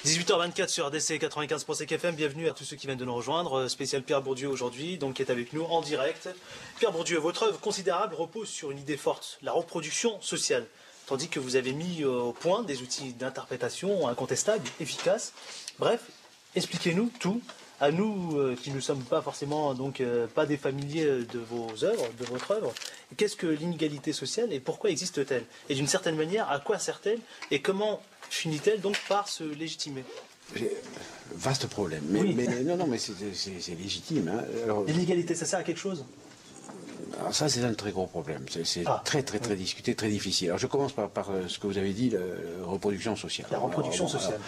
18h24 sur RDC 95.5 FM, bienvenue à tous ceux qui viennent de nous rejoindre. Spécial Pierre Bourdieu aujourd'hui, donc qui est avec nous en direct. Pierre Bourdieu, votre œuvre considérable repose sur une idée forte, la reproduction sociale. Tandis que vous avez mis au point des outils d'interprétation incontestables, efficaces. Bref, expliquez-nous tout, à nous qui ne sommes pas forcément pas des familiers de vos œuvres, de votre œuvre. Qu'est-ce que l'inégalité sociale et pourquoi existe-t-elle? Et d'une certaine manière, à quoi sert-elle et comment finit-elle donc par se légitimer? Vaste problème. Oui. Mais c'est légitime. Hein. L'inégalité, ça sert à quelque chose? Alors ça, c'est un très gros problème. C'est très discuté, très difficile. Alors je commence par ce que vous avez dit, la reproduction sociale. La reproduction sociale.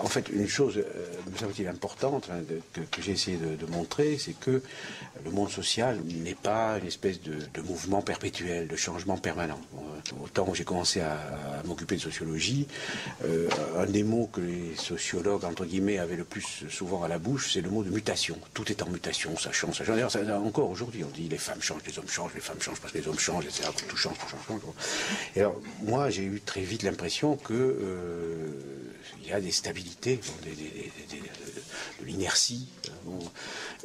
En fait, une chose, me semble-t-il, importante que j'ai essayé de montrer, c'est que le monde social n'est pas une espèce de mouvement perpétuel, de changement permanent. Au temps où j'ai commencé à m'occuper de sociologie, un des mots que les sociologues, entre guillemets, avaient le plus souvent à la bouche, c'est le mot de mutation. Tout est en mutation, ça change, ça change. D'ailleurs, encore aujourd'hui, on dit les femmes changent, les hommes changent, les femmes changent parce que les hommes changent, etc. Tout change, tout change, tout change. Et alors, moi, j'ai eu très vite l'impression que il y a des stabilités, de l'inertie.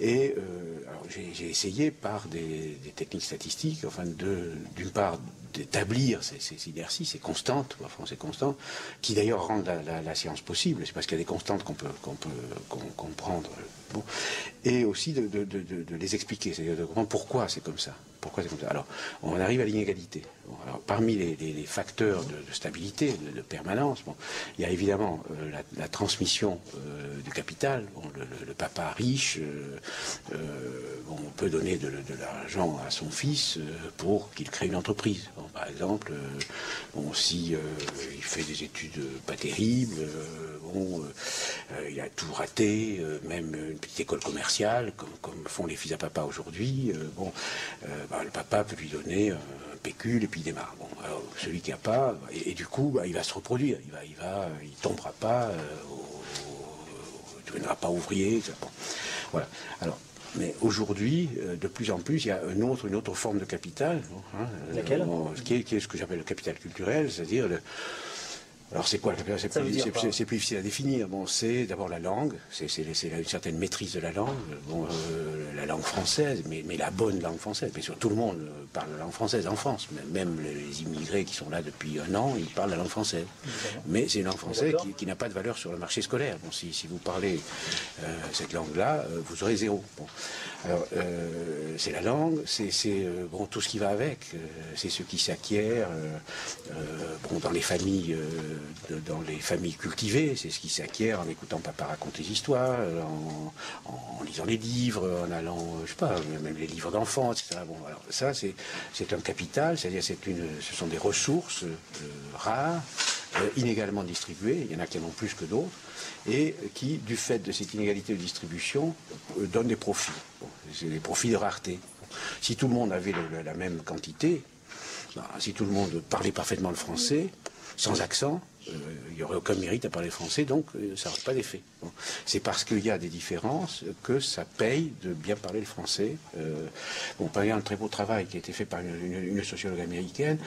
Alors j'ai essayé par des techniques statistiques, enfin d'une part d'établir ces inerties, ces constantes, qui d'ailleurs rendent la science possible. C'est parce qu'il y a des constantes qu'on peut comprendre. Bon. Et aussi de les expliquer, c'est-à-dire de comprendre pourquoi c'est comme ça. Alors, on arrive à l'inégalité. Bon, alors, parmi les facteurs de stabilité, de permanence, il y a évidemment la transmission du capital. Bon, le papa riche, on peut donner de l'argent à son fils pour qu'il crée une entreprise. Bon, par exemple, si il fait des études pas terribles, il a tout raté, même une petite école commerciale, comme font les fils à papa aujourd'hui. Le papa peut lui donner un pécule et puis il démarre. Bon, alors, celui qui n'a pas, et du coup, il va se reproduire. Il tombera pas, il ne deviendra pas ouvrier. Bon. Voilà. Alors, mais aujourd'hui, de plus en plus, il y a une autre forme de capital. Laquelle qui est ce que j'appelle le capital culturel, c'est-à-dire alors c'est quoi le capital? C'est plus difficile à définir. Bon, c'est d'abord la langue, c'est une certaine maîtrise de la langue, la langue française, mais la bonne langue française. Bien sûr, tout le monde parle la langue française en France, même les immigrés qui sont là depuis un an, ils parlent la langue française. Mais c'est une langue française qui n'a pas de valeur sur le marché scolaire. Bon, si vous parlez cette langue-là, vous aurez zéro. Bon. Alors, c'est la langue, c'est tout ce qui va avec, c'est ce qui s'acquiert dans les familles cultivées, c'est ce qui s'acquiert en écoutant papa raconter des histoires, en lisant les livres, en allant, même les livres d'enfants, etc. Bon, alors ça, c'est un capital, c'est-à-dire ce sont des ressources rares, inégalement distribuées, il y en a qui en ont plus que d'autres, et qui, du fait de cette inégalité de distribution, donnent des profits. Bon, c'est des profits de rareté. Si tout le monde avait la même quantité, si tout le monde parlait parfaitement le français, sans accent, il n'y aurait aucun mérite à parler français, donc ça n'aurait pas d'effet. Bon. C'est parce qu'il y a des différences que ça paye de bien parler le français. Par exemple, un très beau travail qui a été fait par une sociologue américaine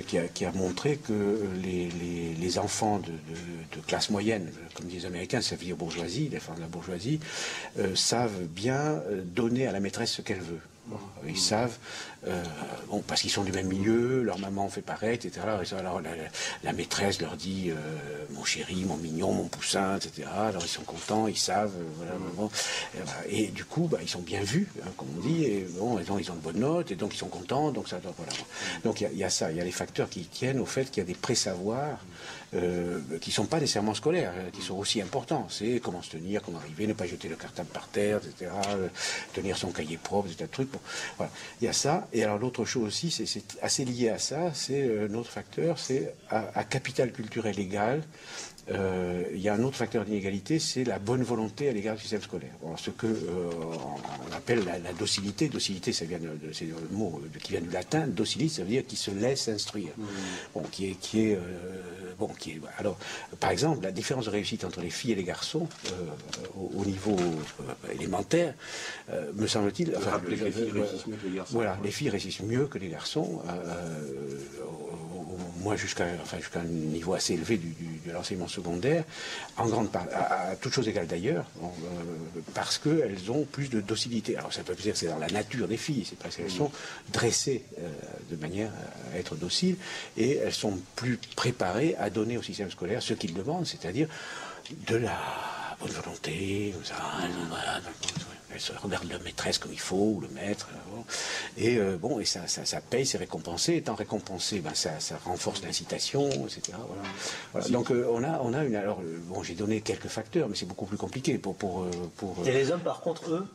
qui a montré que les enfants de classe moyenne, comme disent les Américains, ça veut dire bourgeoisie, les enfants de la bourgeoisie, savent bien donner à la maîtresse ce qu'elle veut. Bon, ils savent, parce qu'ils sont du même milieu, leur maman fait pareil, etc. Alors la maîtresse leur dit mon chéri, mon mignon, mon poussin, etc. Alors ils sont contents, ils savent, et du coup, ils sont bien vus, comme on dit, et ils ont de bonnes notes, et donc ils sont contents, donc ça, voilà. Donc il y a ça, il y a les facteurs qui tiennent au fait qu'il y a des pré-savoirs qui ne sont pas nécessairement scolaires, qui sont aussi importants. C'est comment se tenir, comment arriver, ne pas jeter le cartable par terre, etc. Tenir son cahier propre, etc. Bon, voilà. Il y a ça. Et alors l'autre chose aussi, c'est assez lié à ça, c'est notre facteur, c'est à capital culturel égal. Il y a un autre facteur d'inégalité, c'est la bonne volonté à l'égard du système scolaire. Alors, ce que on appelle la docilité. Docilité, c'est le mot qui vient du latin. Docilis, ça veut dire qui se laisse instruire. Alors, par exemple, la différence de réussite entre les filles et les garçons au niveau élémentaire, me semble-t-il. Les filles réussissent mieux que les garçons. Voilà, les filles réussissent mieux que les garçons au moi jusqu'à un niveau assez élevé de l'enseignement secondaire, en grande part, à toutes choses égales d'ailleurs, parce qu'elles ont plus de docilité. Alors ça peut dire que c'est dans la nature des filles, c'est parce qu'elles sont dressées de manière à être dociles, et elles sont plus préparées à donner au système scolaire ce qu'il demande, c'est-à-dire de la bonne volonté, elle se regarde la maîtresse comme il faut, ou le maître, et ça paye, c'est récompensé. Étant récompensé, ça renforce l'incitation, etc. Voilà. Donc on a une. Alors j'ai donné quelques facteurs, mais c'est beaucoup plus compliqué pour. Et les hommes, par contre, eux,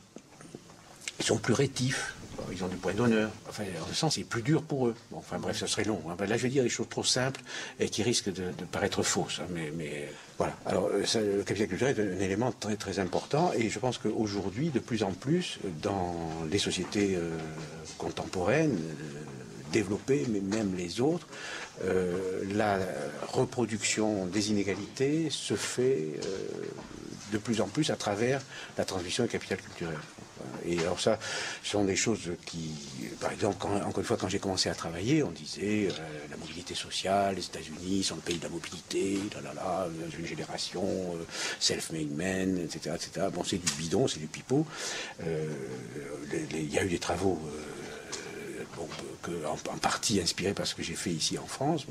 ils sont plus rétifs. Ils ont du point d'honneur. Enfin, en ce sens, c'est plus dur pour eux. Bon, enfin bref, ce serait long. Là, je vais dire des choses trop simples et qui risquent de paraître fausses. Mais voilà. Alors, le capital culturel est un élément très très important, et je pense qu'aujourd'hui, de plus en plus, dans les sociétés contemporaines, développées, mais même les autres, la reproduction des inégalités se fait de plus en plus à travers la transmission du capital culturel. Et alors ça, ce sont des choses qui, par exemple, encore une fois, quand j'ai commencé à travailler, on disait la mobilité sociale, les États-Unis sont le pays de la mobilité, une génération, self-made men, etc., etc. Bon, c'est du bidon, c'est du pipeau. Il y a eu des travaux en partie inspirés par ce que j'ai fait ici en France,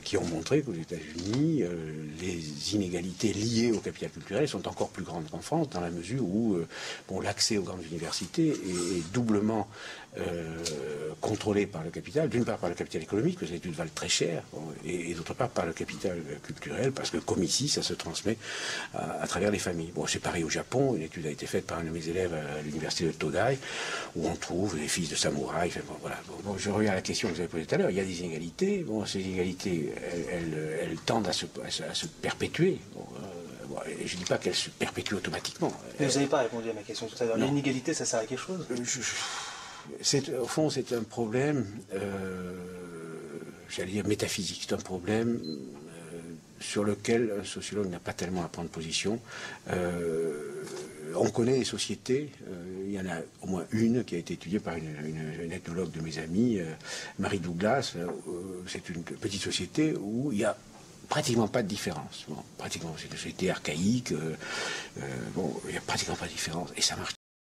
qui ont montré qu'aux États-Unis, les inégalités liées au capital culturel sont encore plus grandes qu'en France, dans la mesure où l'accès aux grandes universités est doublement contrôlé par le capital, d'une part par le capital économique, parce que les études valent très cher, et d'autre part par le capital culturel, parce que comme ici, ça se transmet à travers les familles. Bon, c'est pareil au Japon. Une étude a été faite par un de mes élèves à l'université de Todai, où on trouve des fils de samouraïs. Enfin, voilà. Je reviens à la question que vous avez posée tout à l'heure. Il y a des inégalités. Ces inégalités, elles tendent à se perpétuer. Et je ne dis pas qu'elles se perpétuent automatiquement. Mais vous n'avez pas répondu à ma question tout à l'heure. L'inégalité, ça sert à quelque chose? Au fond, c'est un problème, j'allais dire métaphysique. C'est un problème sur lequel un sociologue n'a pas tellement à prendre position. On connaît les sociétés. Il y en a au moins une qui a été étudiée par une ethnologue de mes amis, Marie Douglas. C'est une petite société où il y a pratiquement pas de différence. Pratiquement, c'est une société archaïque. Il n'y a pratiquement pas de différence. Et ça marche